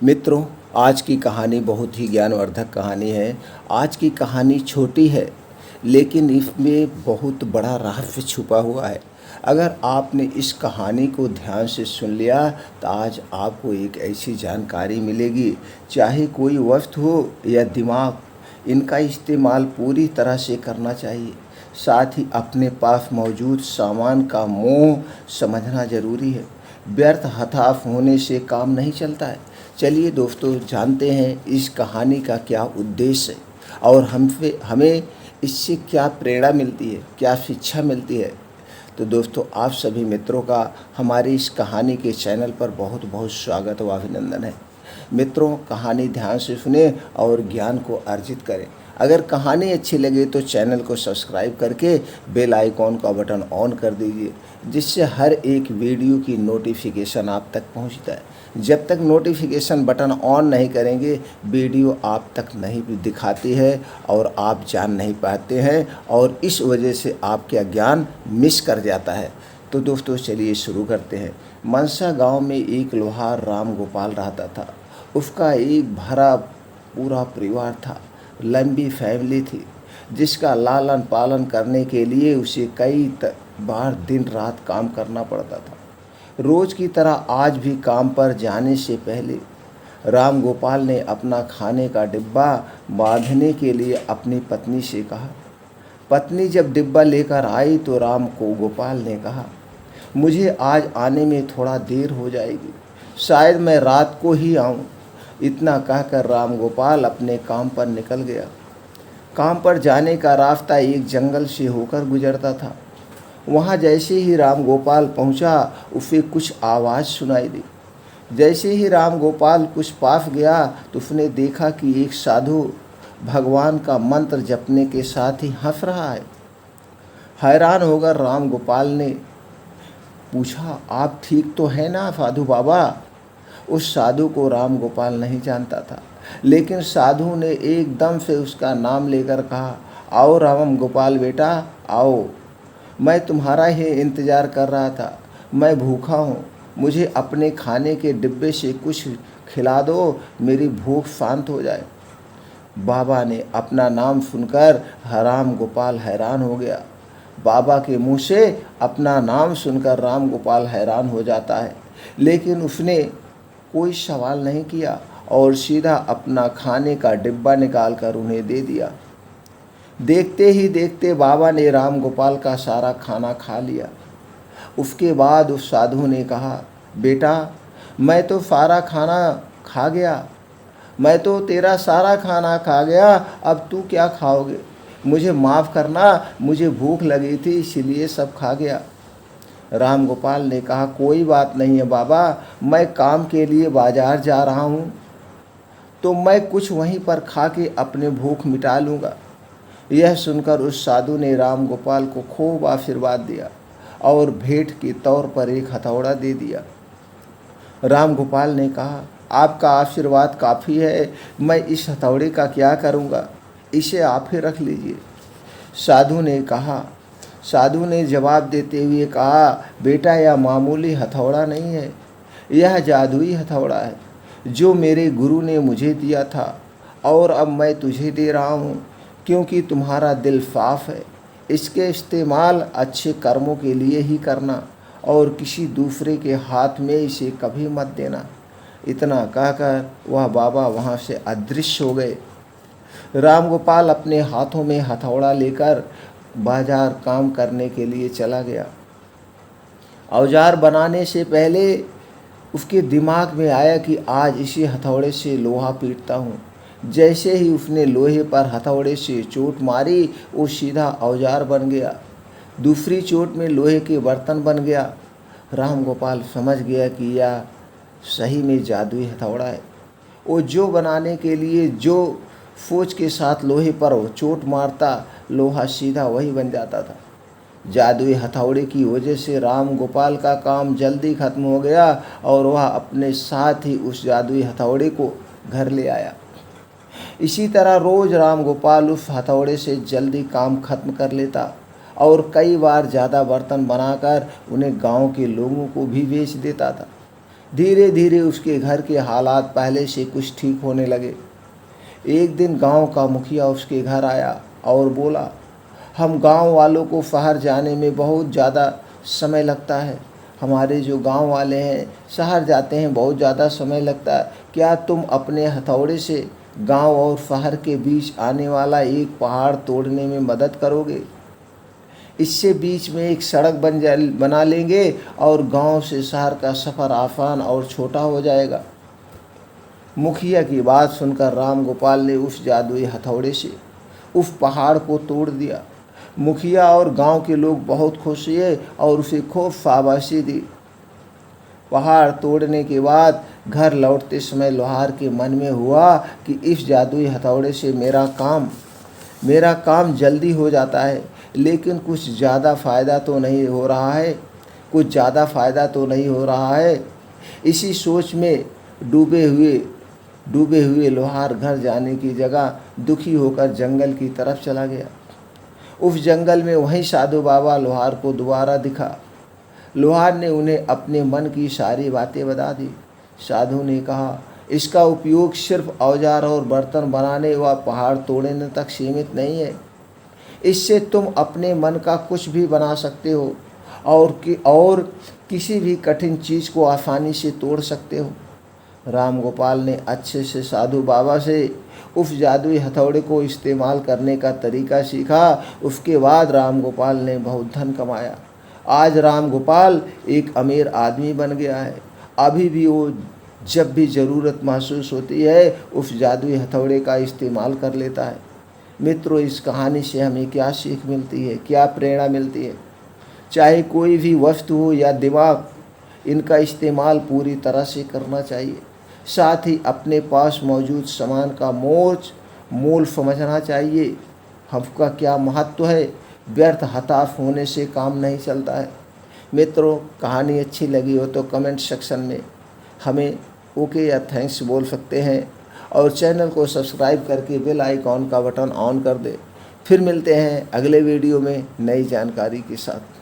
मित्रों, आज की कहानी बहुत ही ज्ञानवर्धक कहानी है। आज की कहानी छोटी है, लेकिन इसमें बहुत बड़ा रहस्य छुपा हुआ है। अगर आपने इस कहानी को ध्यान से सुन लिया तो आज आपको एक ऐसी जानकारी मिलेगी, चाहे कोई वस्तु हो या दिमाग, इनका इस्तेमाल पूरी तरह से करना चाहिए। साथ ही अपने पास मौजूद सामान का मोह समझना ज़रूरी है। व्यर्थ हताश होने से काम नहीं चलता है। चलिए दोस्तों, जानते हैं इस कहानी का क्या उद्देश्य है और हमें इससे क्या प्रेरणा मिलती है, क्या शिक्षा मिलती है। तो दोस्तों, आप सभी मित्रों का हमारी इस कहानी के चैनल पर बहुत बहुत स्वागत व अभिनंदन है। मित्रों, कहानी ध्यान से सुने और ज्ञान को अर्जित करें। अगर कहानी अच्छी लगे तो चैनल को सब्सक्राइब करके बेल आइकॉन का बटन ऑन कर दीजिए, जिससे हर एक वीडियो की नोटिफिकेशन आप तक पहुंचता है। जब तक नोटिफिकेशन बटन ऑन नहीं करेंगे, वीडियो आप तक नहीं दिखाती है और आप जान नहीं पाते हैं, और इस वजह से आपका ज्ञान मिस कर जाता है। तो दोस्तों, चलिए शुरू करते हैं। मनसा गांव में एक लोहार राम गोपाल रहता था। उसका एक भरा पूरा परिवार था, लंबी फैमिली थी, जिसका लालन पालन करने के लिए उसे कई बार दिन रात काम करना पड़ता था। रोज की तरह आज भी काम पर जाने से पहले राम गोपाल ने अपना खाने का डिब्बा बांधने के लिए अपनी पत्नी से कहा। पत्नी जब डिब्बा लेकर आई तो राम को गोपाल ने कहा, मुझे आज आने में थोड़ा देर हो जाएगी, शायद मैं रात को ही आऊँ। इतना कहकर राम गोपाल अपने काम पर निकल गया। काम पर जाने का रास्ता एक जंगल से होकर गुजरता था। वहाँ जैसे ही राम गोपाल पहुँचा, उसे कुछ आवाज़ सुनाई दी। जैसे ही राम गोपाल कुछ पास गया तो उसने देखा कि एक साधु भगवान का मंत्र जपने के साथ ही हंस रहा है। हैरान होकर राम गोपाल ने पूछा, आप ठीक तो है ना साधु बाबा? उस साधु को राम गोपाल नहीं जानता था, लेकिन साधु ने एकदम से उसका नाम लेकर कहा, आओ राम गोपाल बेटा, आओ। मैं तुम्हारा ही इंतज़ार कर रहा था। मैं भूखा हूँ, मुझे अपने खाने के डिब्बे से कुछ खिला दो, मेरी भूख शांत हो जाए। बाबा ने अपना नाम सुनकर राम गोपाल हैरान हो गया। बाबा के मुंह से अपना नाम सुनकर राम गोपाल हैरान हो जाता है, लेकिन उसने कोई सवाल नहीं किया और सीधा अपना खाने का डिब्बा निकाल कर उन्हें दे दिया। देखते ही देखते बाबा ने राम गोपाल का सारा खाना खा लिया। उसके बाद उस साधु ने कहा, बेटा, मैं तो सारा खाना खा गया, मैं तो तेरा सारा खाना खा गया, अब तू क्या खाओगे? मुझे माफ़ करना, मुझे भूख लगी थी इसलिए सब खा गया। राम गोपाल ने कहा, कोई बात नहीं है बाबा, मैं काम के लिए बाजार जा रहा हूँ, तो मैं कुछ वहीं पर खा के अपने भूख मिटा लूँगा। यह सुनकर उस साधु ने राम गोपाल को खूब आशीर्वाद दिया और भेंट के तौर पर एक हथौड़ा दे दिया। राम गोपाल ने कहा, आपका आशीर्वाद काफ़ी है, मैं इस हथौड़े का क्या करूँगा, इसे आप ही रख लीजिए। साधु ने जवाब देते हुए कहा, बेटा, यह मामूली हथौड़ा नहीं है, यह जादुई हथौड़ा है जो मेरे गुरु ने मुझे दिया था, और अब मैं तुझे दे रहा हूँ क्योंकि तुम्हारा दिल साफ है। इसके इस्तेमाल अच्छे कर्मों के लिए ही करना और किसी दूसरे के हाथ में इसे कभी मत देना। इतना कहकर वह बाबा वहाँ से अदृश्य हो गए। राम गोपाल अपने हाथों में हथौड़ा लेकर बाजार काम करने के लिए चला गया। औजार बनाने से पहले उसके दिमाग में आया कि आज इसी हथौड़े से लोहा पीटता हूँ। जैसे ही उसने लोहे पर हथौड़े से चोट मारी, वो सीधा औजार बन गया। दूसरी चोट में लोहे के बर्तन बन गया। राम गोपाल समझ गया कि यह सही में जादुई हथौड़ा है। वो जो बनाने के लिए जो सोच के साथ लोहे पर वो चोट मारता, लोहा सीधा वही बन जाता था। जादुई हथौड़े की वजह से राम गोपाल का काम जल्दी खत्म हो गया और वह अपने साथ ही उस जादुई हथौड़े को घर ले आया। इसी तरह रोज़ राम गोपाल उस हथौड़े से जल्दी काम खत्म कर लेता और कई बार ज़्यादा बर्तन बनाकर उन्हें गांव के लोगों को भी बेच देता था। धीरे धीरे उसके घर के हालात पहले से कुछ ठीक होने लगे। एक दिन गांव का मुखिया उसके घर आया और बोला, हम गांव वालों को शहर जाने में बहुत ज़्यादा समय लगता है। हमारे जो गांव वाले हैं शहर जाते हैं, बहुत ज़्यादा समय लगता है। क्या तुम अपने हथौड़े से गांव और शहर के बीच आने वाला एक पहाड़ तोड़ने में मदद करोगे? इससे बीच में एक सड़क बना लेंगे और गांव से शहर का सफ़र आसान और छोटा हो जाएगा। मुखिया की बात सुनकर राम गोपाल ने उस जादुई हथौड़े से उस पहाड़ को तोड़ दिया। मुखिया और गांव के लोग बहुत खुश हुए और उसे खूब शाबाशी दी। पहाड़ तोड़ने के बाद घर लौटते समय लोहार के मन में हुआ कि इस जादुई हथौड़े से मेरा काम जल्दी हो जाता है, लेकिन कुछ ज़्यादा फ़ायदा तो नहीं हो रहा है। इसी सोच में डूबे हुए लोहार घर जाने की जगह दुखी होकर जंगल की तरफ चला गया। उस जंगल में वहीं साधु बाबा लोहार को दोबारा दिखा। लोहार ने उन्हें अपने मन की सारी बातें बता दी। साधु ने कहा, इसका उपयोग सिर्फ औजार और बर्तन बनाने व पहाड़ तोड़ने तक सीमित नहीं है। इससे तुम अपने मन का कुछ भी बना सकते हो और किसी भी कठिन चीज़ को आसानी से तोड़ सकते हो। राम गोपाल ने अच्छे से साधु बाबा से उस जादुई हथौड़े को इस्तेमाल करने का तरीका सीखा। उसके बाद राम गोपाल ने बहुत धन कमाया। आज राम गोपाल एक अमीर आदमी बन गया है। अभी भी वो जब भी ज़रूरत महसूस होती है उस जादुई हथौड़े का इस्तेमाल कर लेता है। मित्रों, इस कहानी से हमें क्या सीख मिलती है, क्या प्रेरणा मिलती है? चाहे कोई भी वस्तु हो या दिमाग, इनका इस्तेमाल पूरी तरह से करना चाहिए। साथ ही अपने पास मौजूद सामान का मोल समझना चाहिए। हमका क्या महत्व है, व्यर्थ हताश होने से काम नहीं चलता है। मित्रों, कहानी अच्छी लगी हो तो कमेंट सेक्शन में हमें ओके या थैंक्स बोल सकते हैं और चैनल को सब्सक्राइब करके बेल आइकॉन का बटन ऑन कर दे। फिर मिलते हैं अगले वीडियो में नई जानकारी के साथ।